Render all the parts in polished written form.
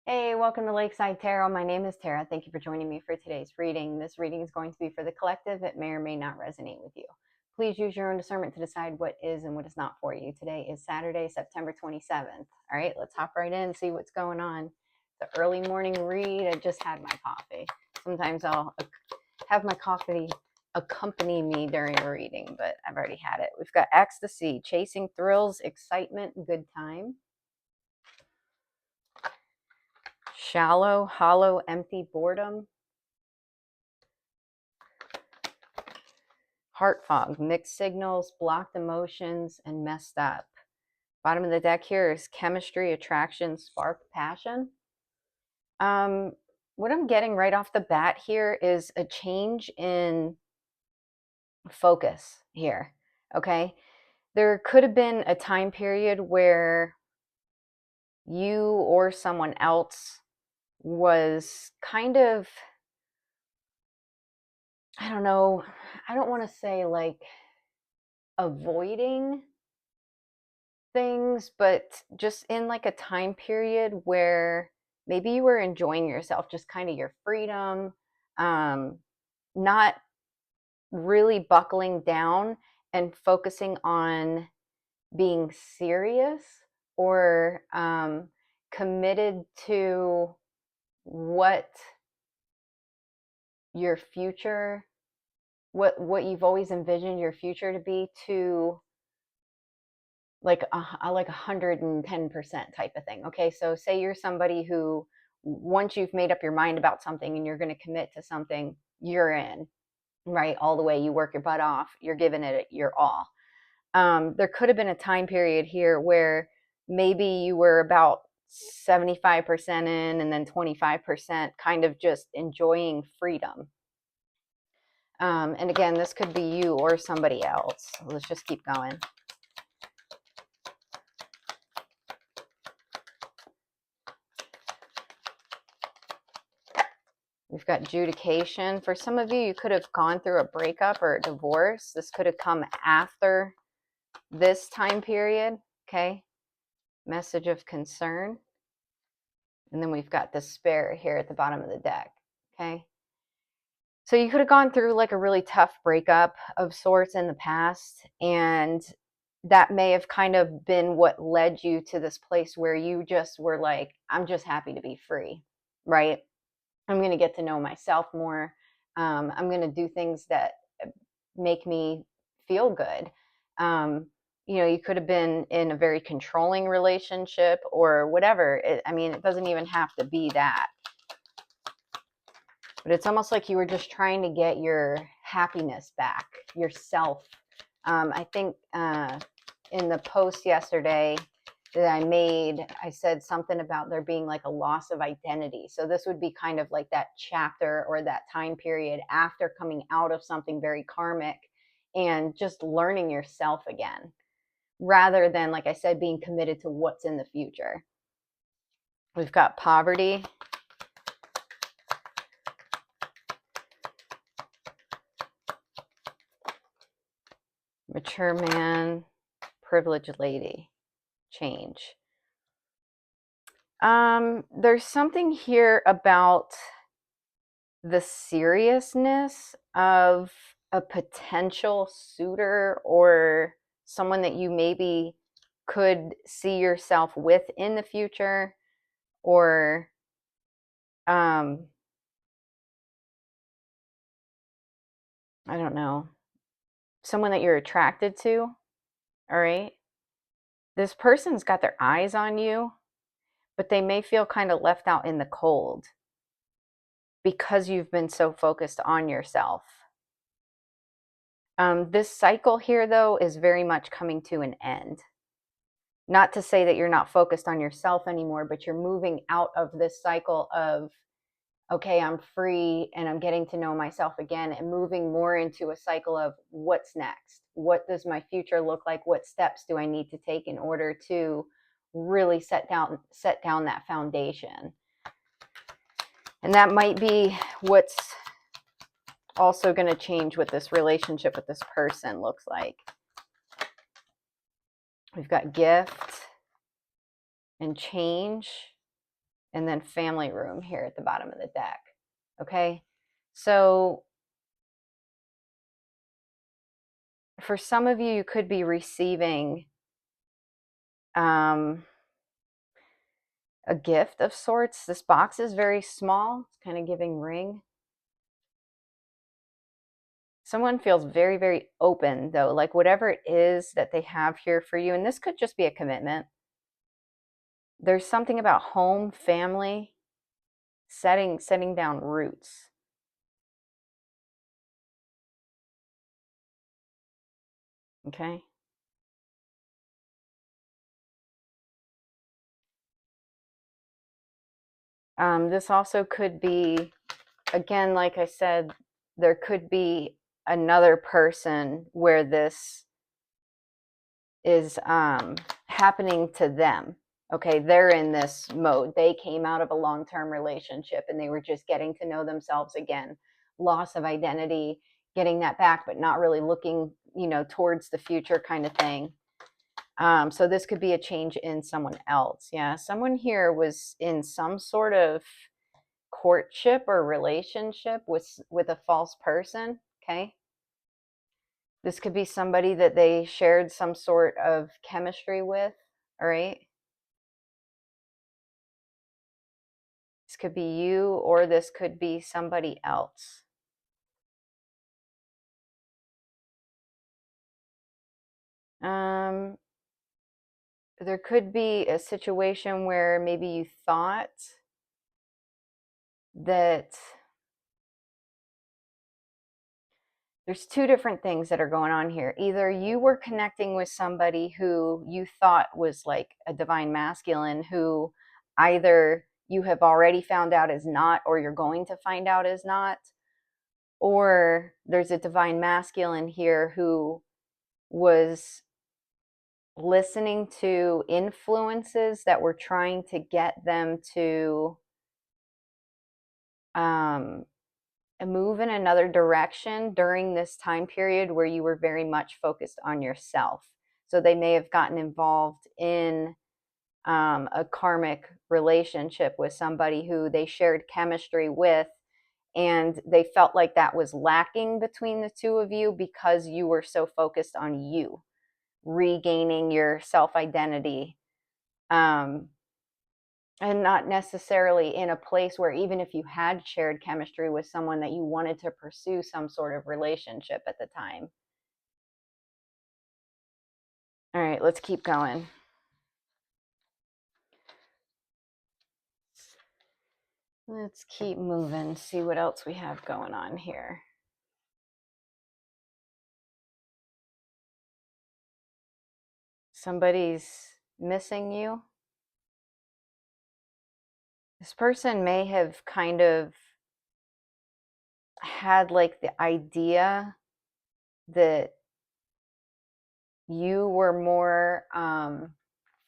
Hey, welcome to Lakeside Tarot. My name is Tara. Thank you for joining me for today's reading. This reading is going to be for the collective. It may or may not resonate with you. Please use your own discernment to decide what is and what is not for you. Today is Saturday, September 27th. All right, let's hop right in and see what's going on. The early morning read. I just had my coffee. Sometimes I'll have my coffee accompany me during a reading, but I've already had it. We've got ecstasy, chasing thrills, excitement, good time. Shallow, hollow, empty boredom. Heart fog, mixed signals, blocked emotions, and messed up. Bottom of the deck here is chemistry, attraction, spark, passion. What I'm getting right off the bat here is a change in focus here, okay? There could have been a time period where you or someone else was kind of, I don't know, I don't want to say like avoiding things, but just in like a time period where maybe you were enjoying yourself, just kind of your freedom, not really buckling down and focusing on being serious or committed to what your future, what you've always envisioned your future to be, to like 110% type of thing. Okay, so say you're somebody who, once you've made up your mind about something and you're going to commit to something, you're in, right, all the way. You work your butt off, you're giving it your all. There could have been a time period here where maybe you were about 75% in and then 25% kind of just enjoying freedom. And again, this could be you or somebody else. Let's just keep going. We've got adjudication. For some of you, you could have gone through a breakup or a divorce. This could have come after this time period, okay? Message of concern. And then we've got despair here at the bottom of the deck, okay? So you could have gone through like a really tough breakup of sorts in the past, and that may have kind of been what led you to this place where you just were like, I'm just happy to be free, right? I'm going to get to know myself more. I'm going to do things that make me feel good. You could have been in a very controlling relationship or whatever. It doesn't even have to be that. But it's almost like you were just trying to get your happiness back, yourself. I think in the post yesterday that I made, I said something about there being like a loss of identity. So this would be kind of like that chapter or that time period after coming out of something very karmic and just learning yourself again, rather than, like I said, being committed to what's in the future. We've got poverty. Mature man, privileged lady, change. There's something here about the seriousness of a potential suitor or someone that you maybe could see yourself with in the future, or I don't know, someone that you're attracted to. All right, this person's got their eyes on you, but they may feel kind of left out in the cold because you've been so focused on yourself. This cycle here, though, is very much coming to an end. Not to say that you're not focused on yourself anymore, but you're moving out of this cycle of, okay, I'm free and I'm getting to know myself again, and moving more into a cycle of what's next? What does my future look like? What steps do I need to take in order to really set down that foundation? And that might be what's also going to change what this relationship with this person looks like. We've got gift and change. and then family room here at the bottom of the deck. Okay, so for some of you, you could be receiving a gift of sorts. This box is very small. It's kind of giving ring. Someone feels very, very open, though, like whatever it is that they have here for you. And this could just be a commitment. There's something about home, family, setting down roots. Okay. This also could be, again, like I said, there could be another person where this is happening to them. Okay, they're in this mode. They came out of a long-term relationship and they were just getting to know themselves again. Loss of identity, getting that back, but not really looking, towards the future kind of thing. So this could be a change in someone else. Yeah, someone here was in some sort of courtship or relationship with a false person. Okay. This could be somebody that they shared some sort of chemistry with. All right. This could be you, or this could be somebody else. There could be a situation where maybe you thought that there's two different things that are going on here. Either you were connecting with somebody who you thought was like a divine masculine, who either you have already found out is not, or you're going to find out is not, or there's a divine masculine here who was listening to influences that were trying to get them to move in another direction during this time period where you were very much focused on yourself. So they may have gotten involved in a karmic relationship with somebody who they shared chemistry with, and they felt like that was lacking between the two of you because you were so focused on you regaining your self-identity, and not necessarily in a place where, even if you had shared chemistry with someone, that you wanted to pursue some sort of relationship at the time. All right, let's keep going. Let's keep moving, see what else we have going on here. Somebody's missing you. This person may have kind of had like the idea that you were more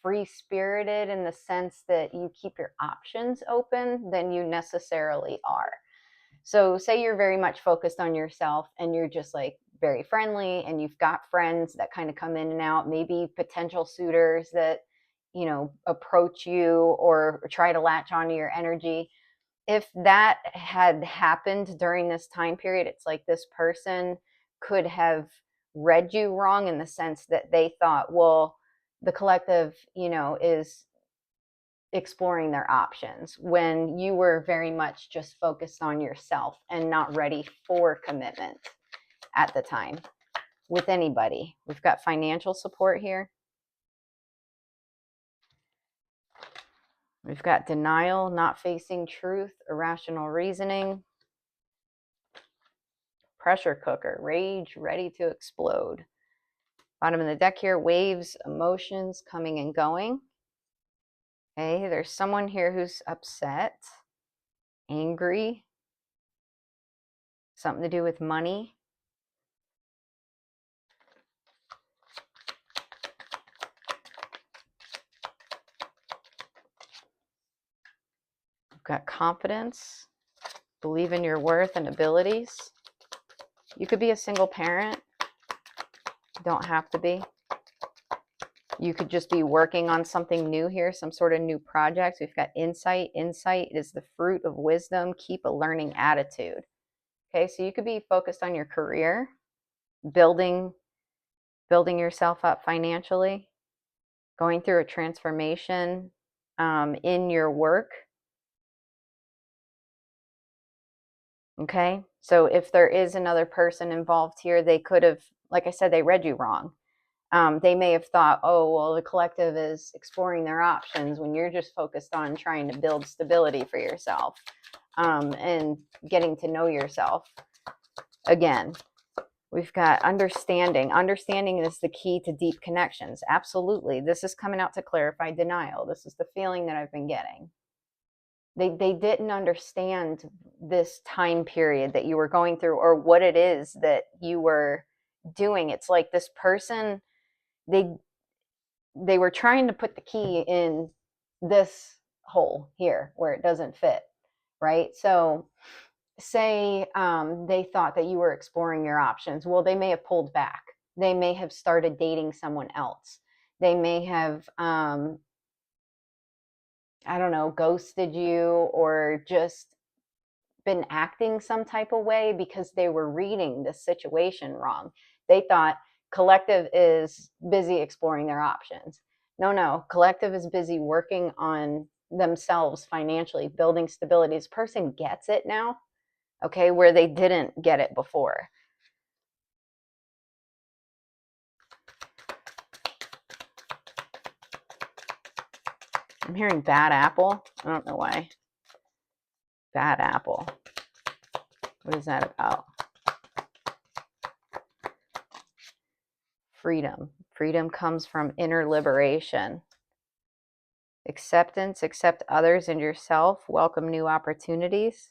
free-spirited in the sense that you keep your options open than you necessarily are. So say you're very much focused on yourself and you're just like very friendly and you've got friends that kind of come in and out, maybe potential suitors that, approach you or try to latch onto your energy. If that had happened during this time period, it's like this person could have read you wrong in the sense that they thought, well, the collective, is exploring their options, when you were very much just focused on yourself and not ready for commitment at the time with anybody. We've got financial support here. We've got denial, not facing truth, irrational reasoning, pressure cooker, rage, ready to explode. Bottom of the deck here, waves, emotions coming and going. Okay, there's someone here who's upset, angry, something to do with money. We've got confidence, believe in your worth and abilities. You could be a single parent. You don't have to be. You could just be working on something new here, some sort of new project. We've got insight. Insight is the fruit of wisdom. Keep a learning attitude. Okay, so you could be focused on your career, building yourself up financially, going through a transformation in your work. Okay, so if there is another person involved here, they could have, like I said, they read you wrong. They may have thought, oh, well, the collective is exploring their options when you're just focused on trying to build stability for yourself and getting to know yourself. Again, we've got understanding. Understanding is the key to deep connections. Absolutely. This is coming out to clarify denial. This is the feeling that I've been getting. They didn't understand this time period that you were going through or what it is that you were doing. It's like this person, they were trying to put the key in this hole here where it doesn't fit, right? So say they thought that you were exploring your options. Well, they may have pulled back. They may have started dating someone else. They may have, I don't know, ghosted you or just been acting some type of way because they were reading the situation wrong. They thought collective is busy exploring their options. No, collective is busy working on themselves financially, building stability. This person gets it now, okay, where they didn't get it before. I'm hearing bad apple. I don't know why. Bad apple. What is that about? Freedom. Freedom comes from inner liberation. Acceptance. Accept others and yourself. Welcome new opportunities.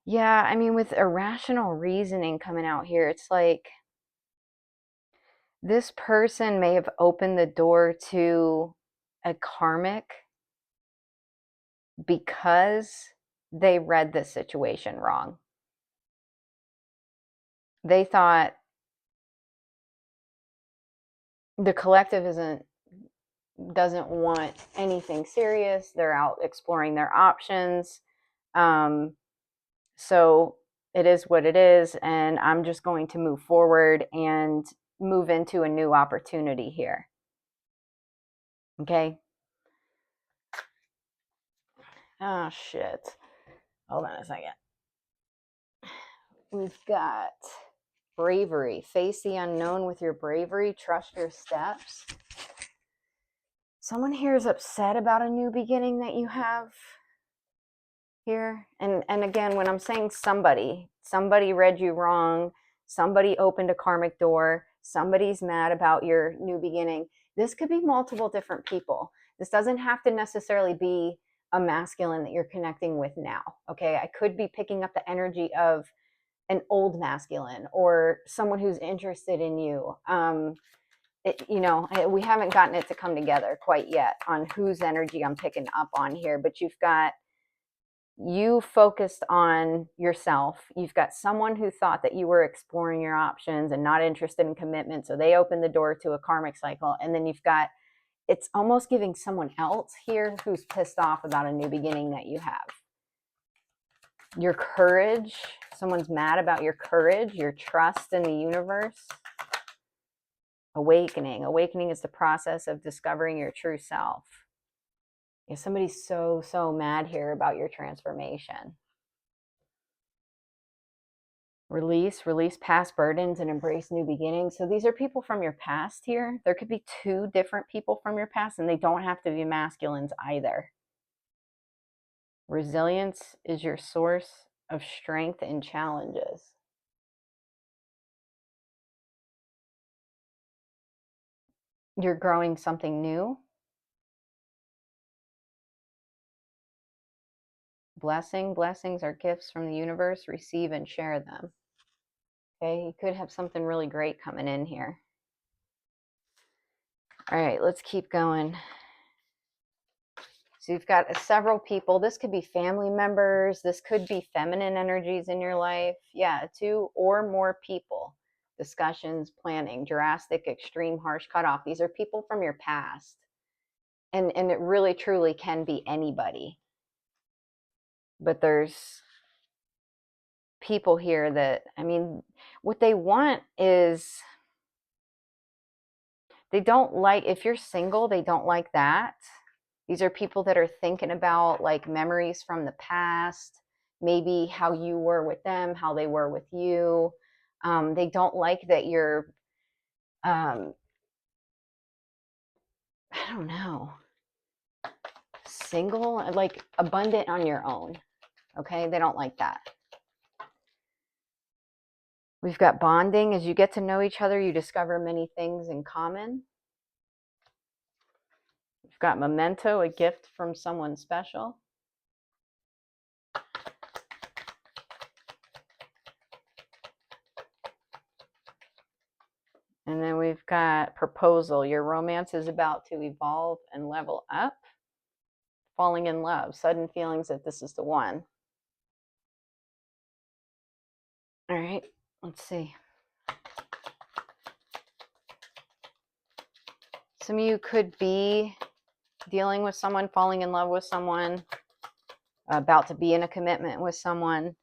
Yeah, I mean, with irrational reasoning coming out here, it's like this person may have opened the door to a karmic because they read the situation wrong. They thought the collective doesn't want anything serious. They're out exploring their options. So it is what it is, and I'm just going to move forward and move into a new opportunity here. Okay. Oh, shit. Hold on a second. We've got bravery. Face the unknown with your bravery. Trust your steps. Someone here is upset about a new beginning that you have here. And again, when I'm saying somebody read you wrong. Somebody opened a karmic door. Somebody's mad about your new beginning. This could be multiple different people. This doesn't have to necessarily be a masculine that you're connecting with now. Okay. I could be picking up the energy of an old masculine or someone who's interested in you. We haven't gotten it to come together quite yet on whose energy I'm picking up on here, but you've got you focused on yourself. You've got someone who thought that you were exploring your options and not interested in commitment, so they opened the door to a karmic cycle. And then you've got, it's almost giving someone else here who's pissed off about a new beginning that you have. Your courage, someone's mad about your courage, your trust in the universe. Awakening. Awakening is the process of discovering your true self. Yeah, somebody's so mad here about your transformation. Release past burdens and embrace new beginnings. So these are people from your past here. There could be two different people from your past, and they don't have to be masculines either. Resilience is your source of strength in challenges. You're growing something new. Blessings are gifts from the universe. Receive and share them. Okay, you could have something really great coming in here. All right, let's keep going. So you've got several people. This could be family members. This could be feminine energies in your life. Yeah, 2 or more people. Discussions, planning, drastic, extreme, harsh cutoff. These are people from your past. And it really, truly can be anybody. But there's people here that, I mean, what they want is, they don't like, if you're single, they don't like that. These are people that are thinking about like memories from the past, maybe how you were with them, how they were with you. They don't like that you're, I don't know, single, like abundant on your own. Okay, they don't like that. We've got bonding. As you get to know each other, you discover many things in common. We've got memento, a gift from someone special. And then we've got proposal. Your romance is about to evolve and level up. Falling in love, sudden feelings that this is the one. All right, let's see. Some of you could be dealing with someone, falling in love with someone, about to be in a commitment with someone.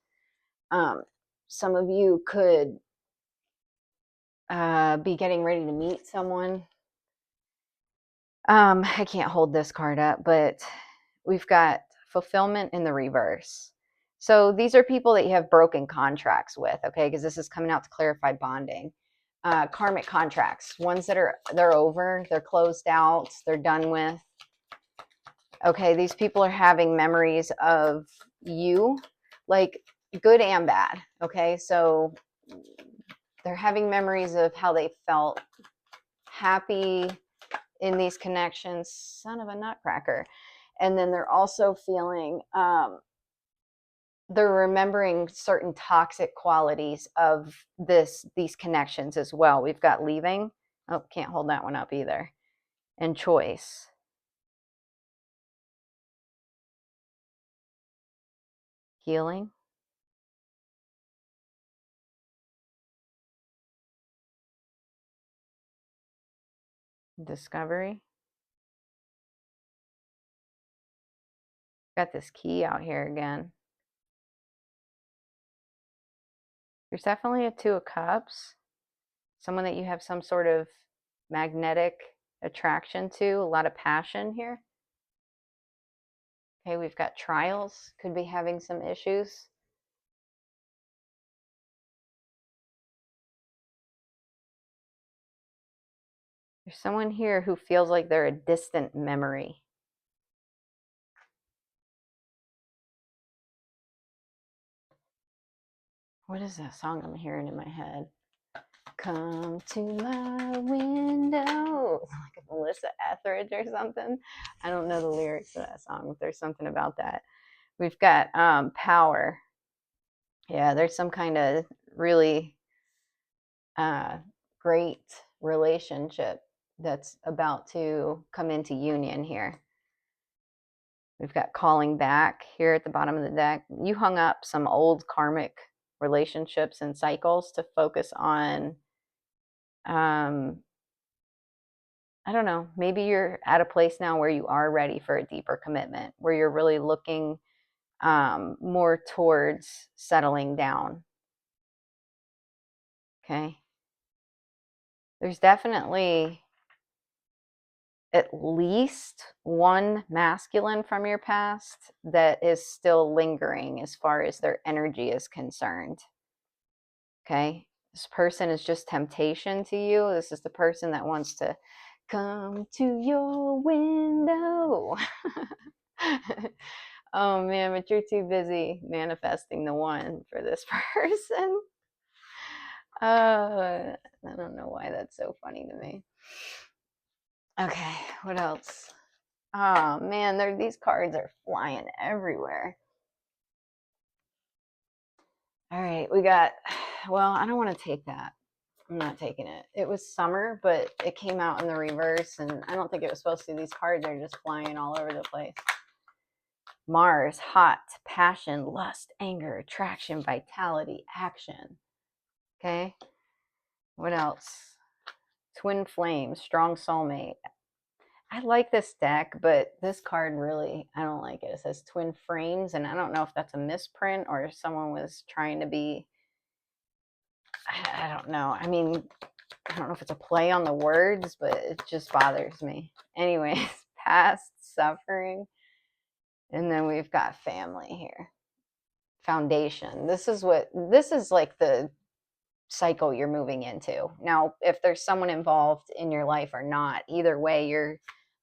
Some of you could be getting ready to meet someone. I can't hold this card up, but we've got fulfillment in the reverse. So these are people that you have broken contracts with, okay? Because this is coming out to clarified bonding. Karmic contracts, ones that they're over, they're closed out, they're done with. Okay, these people are having memories of you, like good and bad. Okay, so they're having memories of how they felt happy in these connections. Son of a nutcracker. And then they're also feeling, they're remembering certain toxic qualities of these connections as well. We've got leaving. Oh, can't hold that one up either. And choice. Healing. Discovery. Got this key out here again. There's definitely a 2 of cups. Someone that you have some sort of magnetic attraction to, a lot of passion here. Okay, we've got trials, could be having some issues. There's someone here who feels like they're a distant memory. What is that song I'm hearing in my head? Come to my window. Like a Melissa Etheridge or something. I don't know the lyrics to that song, but there's something about that. We've got power. Yeah, there's some kind of really great relationship that's about to come into union here. We've got calling back here at the bottom of the deck. You hung up some old karmic relationships and cycles to focus on, I don't know, maybe you're at a place now where you are ready for a deeper commitment, where you're really looking more towards settling down. Okay. There's definitely at least one masculine from your past that is still lingering as far as their energy is concerned. Okay. This person is just temptation to you. This is the person that wants to come to your window. Oh man, but you're too busy manifesting the one for this person. I don't know why that's so funny to me. Okay, what else? Oh man, these cards are flying everywhere. All right, we got, well, I don't want to take that. I'm not taking it. It was summer, but it came out in the reverse, and I don't think it was supposed to. These cards are just flying all over the place. Mars, hot, passion, lust, anger, attraction, vitality, action. Okay. What else? Twin flames, strong soulmate. I like this deck, but this card really, I don't like it. It says twin frames, and I don't know if that's a misprint or someone was trying to be, I don't know. I mean, I don't know if it's a play on the words, but it just bothers me. Anyways, past suffering. And then we've got family here. Foundation. This is like the cycle you're moving into. Now, if there's someone involved in your life or not, either way,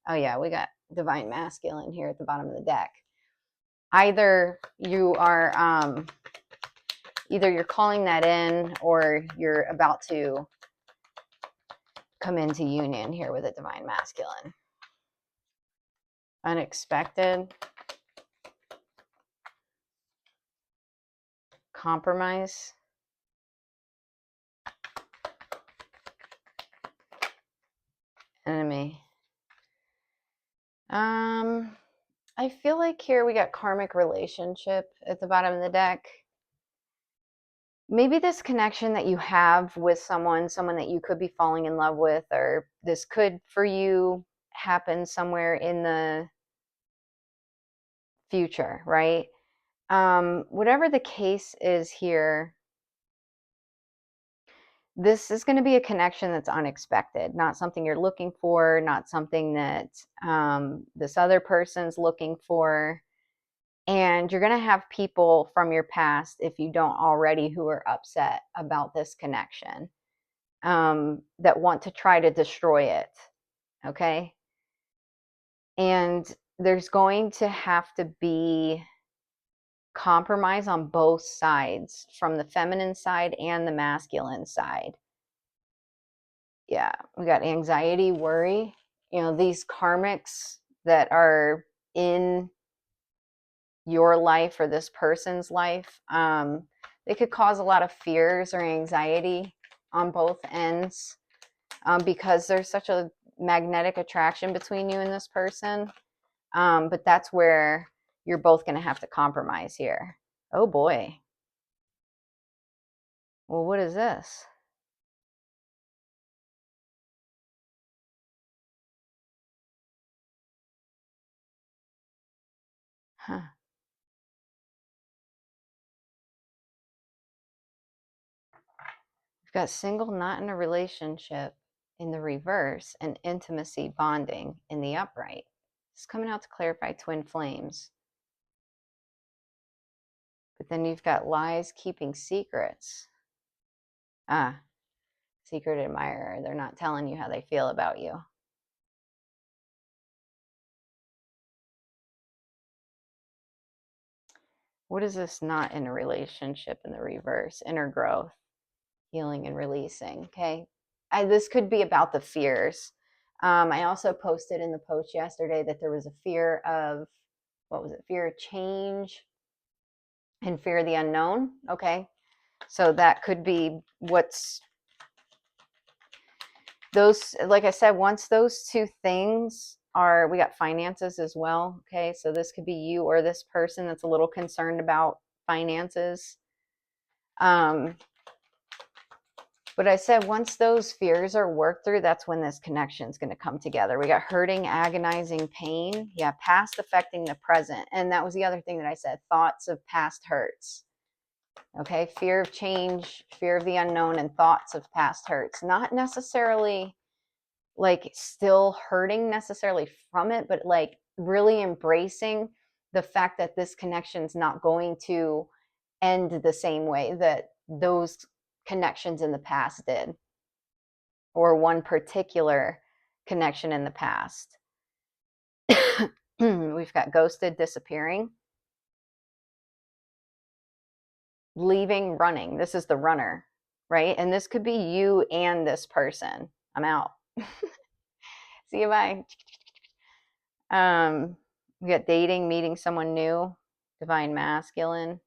oh yeah, we got divine masculine here at the bottom of the deck. Either you are, either you're calling that in or you're about to come into union here with a divine masculine. Unexpected. Compromise. Enemy. I feel like here we got karmic relationship at the bottom of the deck. Maybe this connection that you have with someone that you could be falling in love with, or this could for you happen somewhere in the future, right? Whatever the case is here, this is going to be a connection that's unexpected, not something you're looking for, not something that this other person's looking for. And you're going to have people from your past, if you don't already, who are upset about this connection, that want to try to destroy it. Okay. And there's going to have to be compromise on both sides, from the feminine side and the masculine side. Yeah, we got anxiety, worry. These karmics that are in your life or this person's life, they could cause a lot of fears or anxiety on both ends, because there's such a magnetic attraction between you and this person. But that's where you're both going to have to compromise here. Oh boy. Well, what is this? Huh. We've got single, not in a relationship in the reverse, and intimacy, bonding in the upright. It's coming out to clarify twin flames. But then you've got lies, keeping secrets. Secret admirer. They're not telling you how they feel about you. What is this not in a relationship in the reverse? Inner growth, healing and releasing. Okay. This could be about the fears. I also posted in the post yesterday that there was a fear of, what was it? Fear of change and fear of the unknown. Okay. So that could be what's those, like I said, once those two things are, we got finances as well. Okay. So this could be you or this person that's a little concerned about finances. But I said, once those fears are worked through, that's when this connection is going to come together. We got hurting, agonizing pain. Yeah. Past affecting the present. And that was the other thing that I said, thoughts of past hurts. Okay. Fear of change, fear of the unknown, and thoughts of past hurts. Not necessarily like still hurting necessarily from it, but like really embracing the fact that this connection is not going to end the same way that those connections in the past did, or one particular connection in the past. We've got ghosted, disappearing, leaving, running. This is the runner, right? And this could be you and this person. I'm out. See you, bye. We got dating, meeting someone new, divine masculine,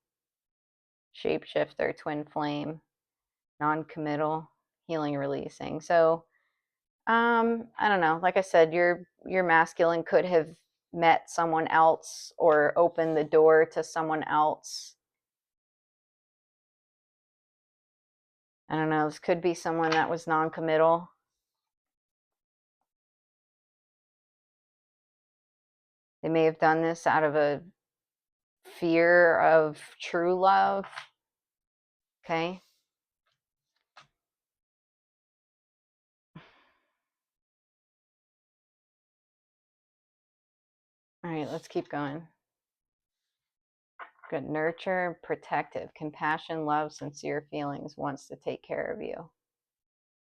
shapeshifter, twin flame, non-committal, healing and releasing. So I don't know. Like I said, your masculine could have met someone else or opened the door to someone else. I don't know. This could be someone that was non-committal. They may have done this out of a fear of true love. Okay. All right, let's keep going. Good. Nurture, protective, compassion, love, sincere feelings, wants to take care of you.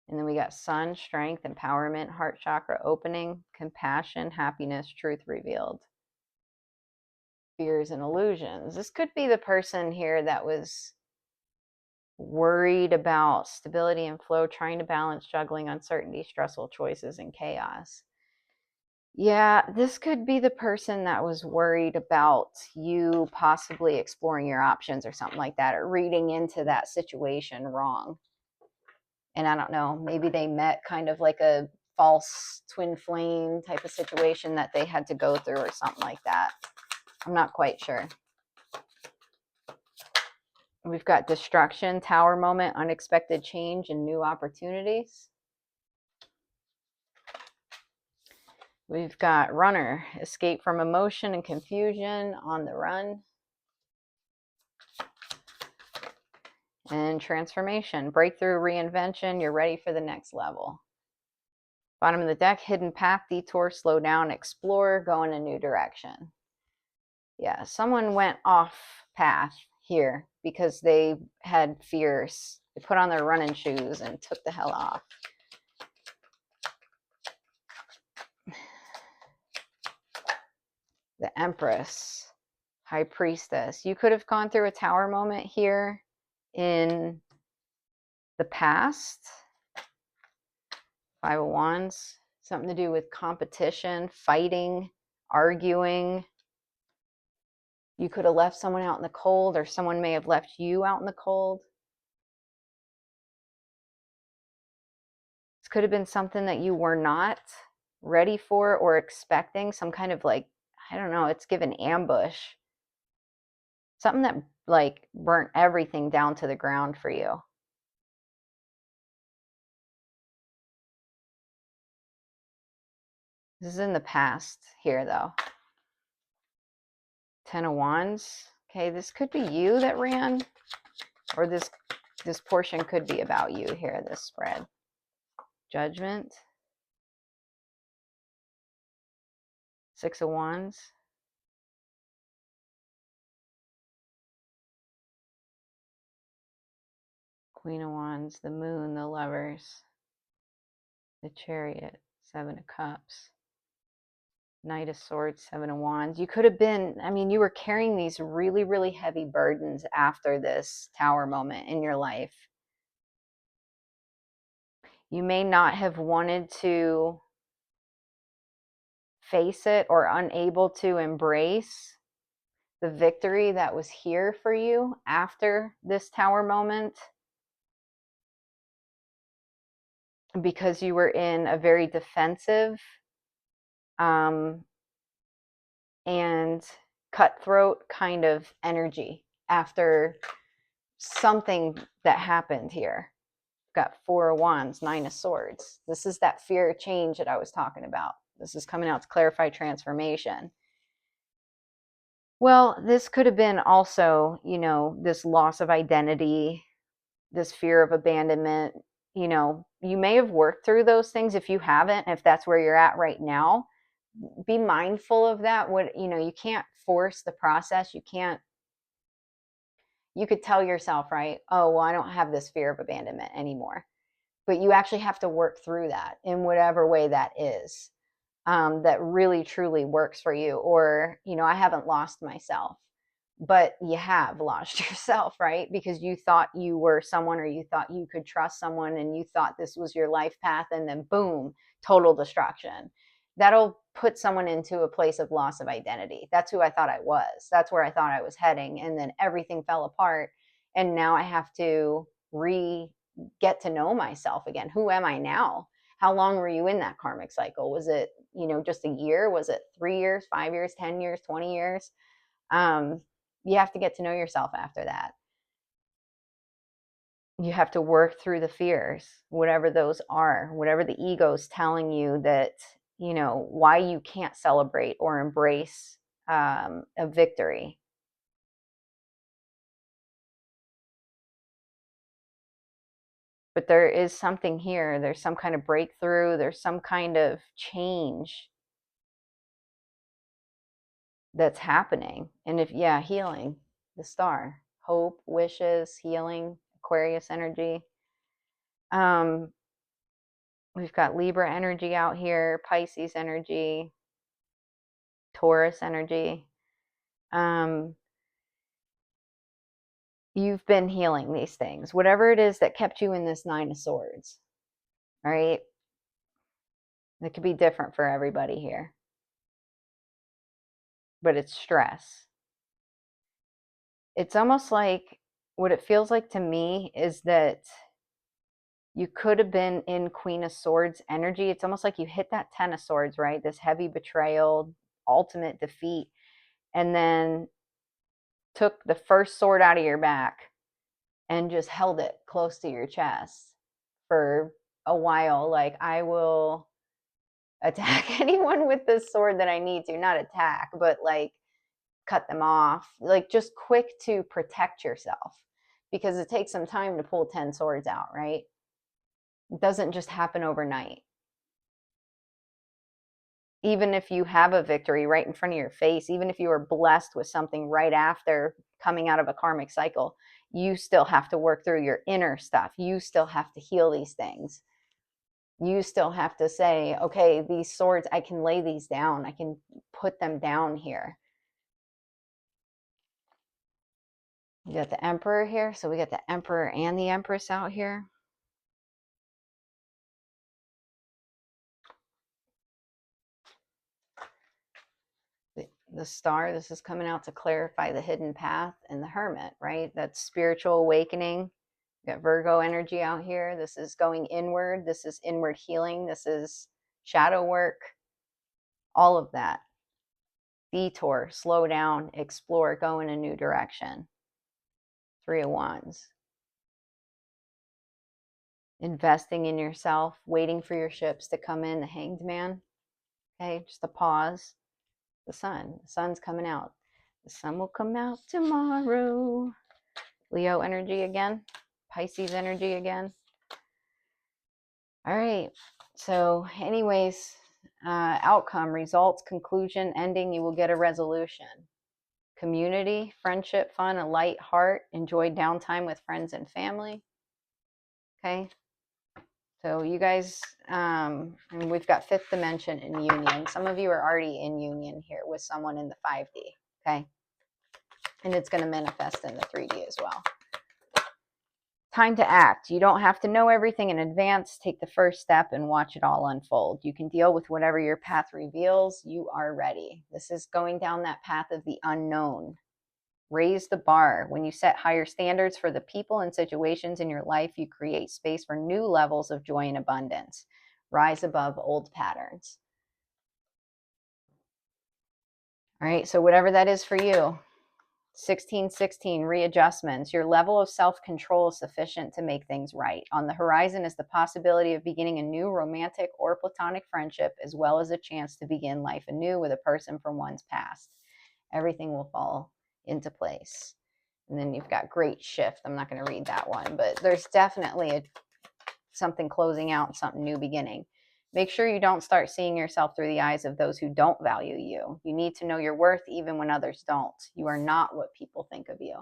And then we got sun, strength, empowerment, heart chakra opening, compassion, happiness, truth revealed. Fears and illusions. This could be the person here that was worried about stability and flow, trying to balance, juggling uncertainty, stressful choices, and chaos. Yeah, this could be the person that was worried about you possibly exploring your options or something like that, or reading into that situation wrong. And I don't know, maybe they met kind of like a false twin flame type of situation that they had to go through or something like that. I'm not quite sure. We've got destruction, tower moment, unexpected change, and new opportunities. We've got runner, escape from emotion and confusion, on the run. And transformation, breakthrough, reinvention, you're ready for the next level. Bottom of the deck, hidden path, detour, slow down, explore, go in a new direction. Yeah, someone went off path here because they had fears. They put on their running shoes and took the hell off. The Empress, High Priestess. You could have gone through a tower moment here in the past. Five of Wands, something to do with competition, fighting, arguing. You could have left someone out in the cold, or someone may have left you out in the cold. This could have been something that you were not ready for or expecting, some kind of like, I don't know, it's given ambush. Something that like burnt everything down to the ground for you. This is in the past here though. Ten of Wands. Okay, this could be you that ran, or this portion could be about you here, this spread. Judgment. Six of Wands. Queen of Wands, the Moon, the Lovers, the Chariot, Seven of Cups, Knight of Swords, Seven of Wands. You could have been, I mean, you were carrying these really, really heavy burdens after this tower moment in your life. You may not have wanted to face it or unable to embrace the victory that was here for you after this tower moment, because you were in a very defensive and cutthroat kind of energy after something that happened here. Got Four of Wands, Nine of Swords. This is that fear of change that I was talking about. This is coming out to clarify transformation. Well, this could have been also, you know, this loss of identity, this fear of abandonment. You know, you may have worked through those things. If you haven't, if that's where you're at right now, be mindful of that. What, you know, you can't force the process. You could tell yourself, right, oh, well, I don't have this fear of abandonment anymore. But you actually have to work through that in whatever way that is, that really, truly works for you. Or, you know, I haven't lost myself, but you have lost yourself, right? Because you thought you were someone, or you thought you could trust someone, and you thought this was your life path, and then boom, total destruction. That'll put someone into a place of loss of identity. That's who I thought I was. That's where I thought I was heading. And then everything fell apart. And now I have to get to know myself again. Who am I now? How long were you in that karmic cycle? Was it, just a year? Was it 3 years, 5 years, 10 years, 20 years? You have to get to know yourself after that. You have to work through the fears, whatever those are, whatever the ego's telling you that, why you can't celebrate or embrace a victory. But there is something here. There's some kind of breakthrough. There's some kind of change that's happening. And healing, the star, hope, wishes, healing, Aquarius energy. We've got Libra energy out here, Pisces energy, Taurus energy. You've been healing these things, whatever it is that kept you in this Nine of Swords, right? It could be different for everybody here, but it's stress. It's almost like, what it feels like to me is that you could have been in Queen of Swords energy. It's almost like you hit that Ten of Swords, right? This heavy betrayal, ultimate defeat, and then took the first sword out of your back and just held it close to your chest for a while. Like, I will attack anyone with this sword that I need to. Not attack, but like cut them off. Like, just quick to protect yourself, because it takes some time to pull 10 swords out, right? It doesn't just happen overnight. Even if you have a victory right in front of your face, even if you are blessed with something right after coming out of a karmic cycle, you still have to work through your inner stuff. You still have to heal these things. You still have to say, okay, these swords, I can lay these down. I can put them down here. We got the Emperor here. So we got the Emperor and the Empress out here. The Star, this is coming out to clarify the hidden path, and the Hermit, right? That's spiritual awakening. We got Virgo energy out here. This is going inward. This is inward healing. This is shadow work. All of that. Detour, slow down, explore, go in a new direction. Three of Wands. Investing in yourself, waiting for your ships to come in. The Hanged Man. Okay, just a pause. The sun's coming out. The sun will come out tomorrow. Leo energy again. Pisces energy again. All right. So anyways, outcome, results, conclusion, ending, you will get a resolution. Community, friendship, fun, a light heart, enjoy downtime with friends and family. Okay. So you guys, and we've got fifth dimension in union. Some of you are already in union here with someone in the 5D. Okay. And it's going to manifest in the 3D as well. Time to act. You don't have to know everything in advance. Take the first step and watch it all unfold. You can deal with whatever your path reveals. You are ready. This is going down that path of the unknown. Raise the bar. When you set higher standards for the people and situations in your life, you create space for new levels of joy and abundance. Rise above old patterns. All right, so whatever that is for you. 1616, readjustments. Your level of self-control is sufficient to make things right. On the horizon is the possibility of beginning a new romantic or platonic friendship, as well as a chance to begin life anew with a person from one's past. Everything will fall into place. And then you've got great shift. I'm not going to read that one, but there's definitely something closing out, something new beginning. Make sure you don't start seeing yourself through the eyes of those who don't value you. You need to know your worth even when others don't. You are not what people think of you.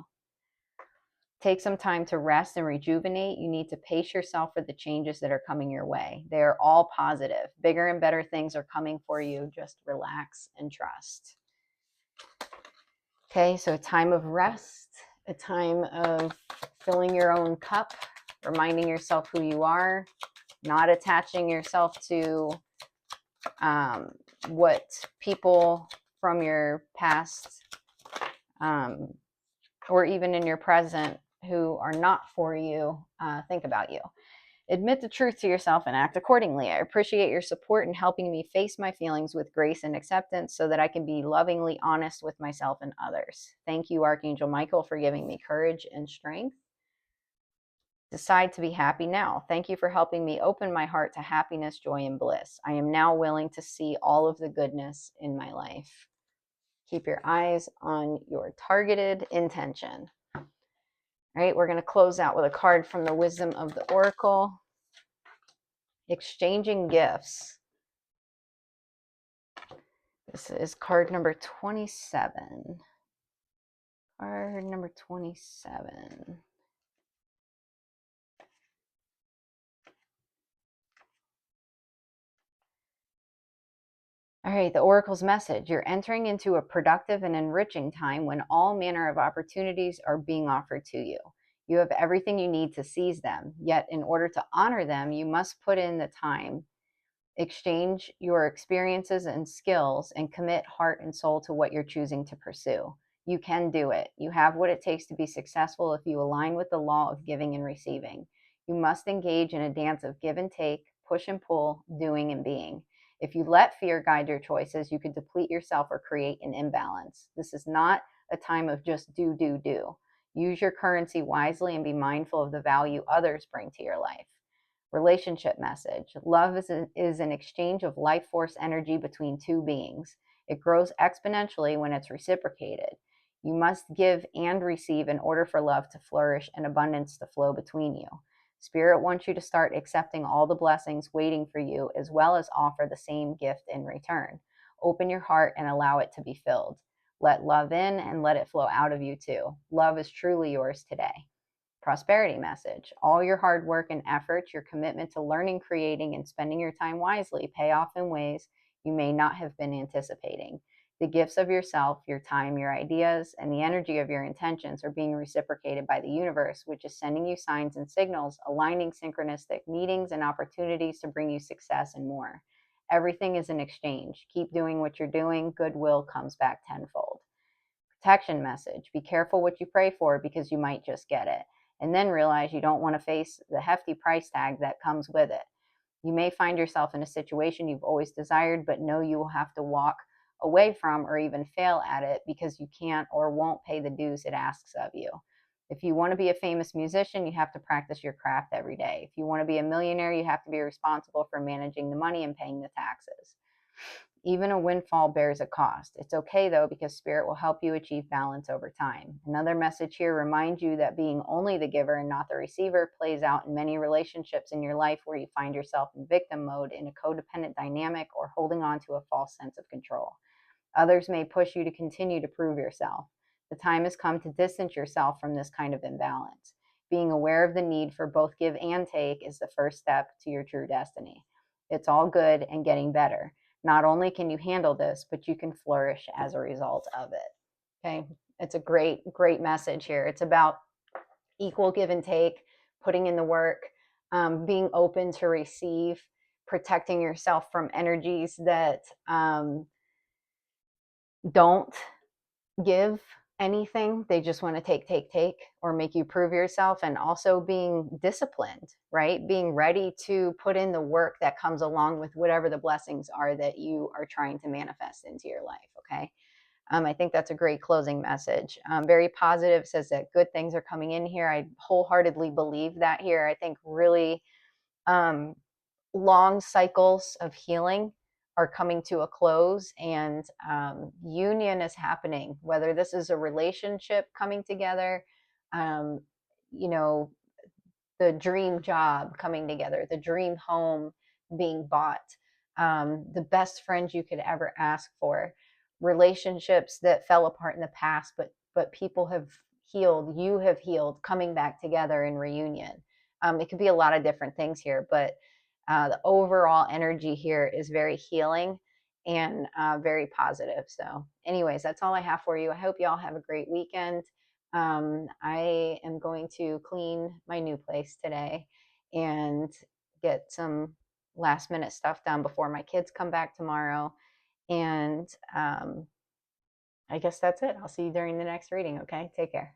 Take some time to rest and rejuvenate. You need to pace yourself for the changes that are coming your way. They are all positive. Bigger and better things are coming for you. Just relax and trust. Okay, so a time of rest, a time of filling your own cup, reminding yourself who you are, not attaching yourself to what people from your past or even in your present who are not for you think about you. Admit the truth to yourself and act accordingly. I appreciate your support in helping me face my feelings with grace and acceptance so that I can be lovingly honest with myself and others. Thank you, Archangel Michael, for giving me courage and strength. Decide to be happy now. Thank you for helping me open my heart to happiness, joy, and bliss. I am now willing to see all of the goodness in my life. Keep your eyes on your targeted intention. All right, we're going to close out with a card from the Wisdom of the Oracle. Exchanging gifts. This is card number 27. Card number 27. All right, the Oracle's message. You're entering into a productive and enriching time when all manner of opportunities are being offered to you. You have everything you need to seize them, yet in order to honor them, you must put in the time, exchange your experiences and skills, and commit heart and soul to what you're choosing to pursue. You can do it. You have what it takes to be successful if you align with the law of giving and receiving. You must engage in a dance of give and take, push and pull, doing and being. If you let fear guide your choices, you could deplete yourself or create an imbalance. This is not a time of just do, do, do. Use your currency wisely and be mindful of the value others bring to your life. Relationship message. Love is an exchange of life force energy between two beings. It grows exponentially when it's reciprocated. You must give and receive in order for love to flourish and abundance to flow between you. Spirit wants you to start accepting all the blessings waiting for you, as well as offer the same gift in return. Open your heart and allow it to be filled. Let love in and let it flow out of you too. Love is truly yours today. Prosperity message. All your hard work and effort, your commitment to learning, creating, and spending your time wisely pay off in ways you may not have been anticipating. The gifts of yourself, your time, your ideas, and the energy of your intentions are being reciprocated by the universe, which is sending you signs and signals, aligning synchronistic meetings and opportunities to bring you success and more. Everything is an exchange. Keep doing what you're doing. Goodwill comes back tenfold. Protection message. Be careful what you pray for because you might just get it, and then realize you don't want to face the hefty price tag that comes with it. You may find yourself in a situation you've always desired, but know you will have to walk away from or even fail at it because you can't or won't pay the dues it asks of you. If you want to be a famous musician, you have to practice your craft every day. If you want to be a millionaire, you have to be responsible for managing the money and paying the taxes. Even a windfall bears a cost. It's okay though, because Spirit will help you achieve balance over time. Another message here reminds you that being only the giver and not the receiver plays out in many relationships in your life where you find yourself in victim mode, in a codependent dynamic, or holding on to a false sense of control. Others may push you to continue to prove yourself. The time has come to distance yourself from this kind of imbalance. Being aware of the need for both give and take is the first step to your true destiny. It's all good and getting better. Not only can you handle this, but you can flourish as a result of it. Okay, it's a great, great message here. It's about equal give and take, putting in the work, being open to receive, protecting yourself from energies that don't give anything. They just want to take, or make you prove yourself, and also being disciplined, right? Being ready to put in the work that comes along with whatever the blessings are that you are trying to manifest into your life, okay? I think that's a great closing message. Very positive, says that good things are coming in here. I wholeheartedly believe that here. I think really long cycles of healing are coming to a close, and union is happening, whether this is a relationship coming together, um, you know, the dream job coming together, the dream home being bought, the best friends you could ever ask for, relationships that fell apart in the past, but people have healed, you have healed, coming back together in reunion. It could be a lot of different things here, but the overall energy here is very healing and very positive. So anyways, that's all I have for you. I hope you all have a great weekend. I am going to clean my new place today and get some last minute stuff done before my kids come back tomorrow. And I guess that's it. I'll see you during the next reading. Okay, take care.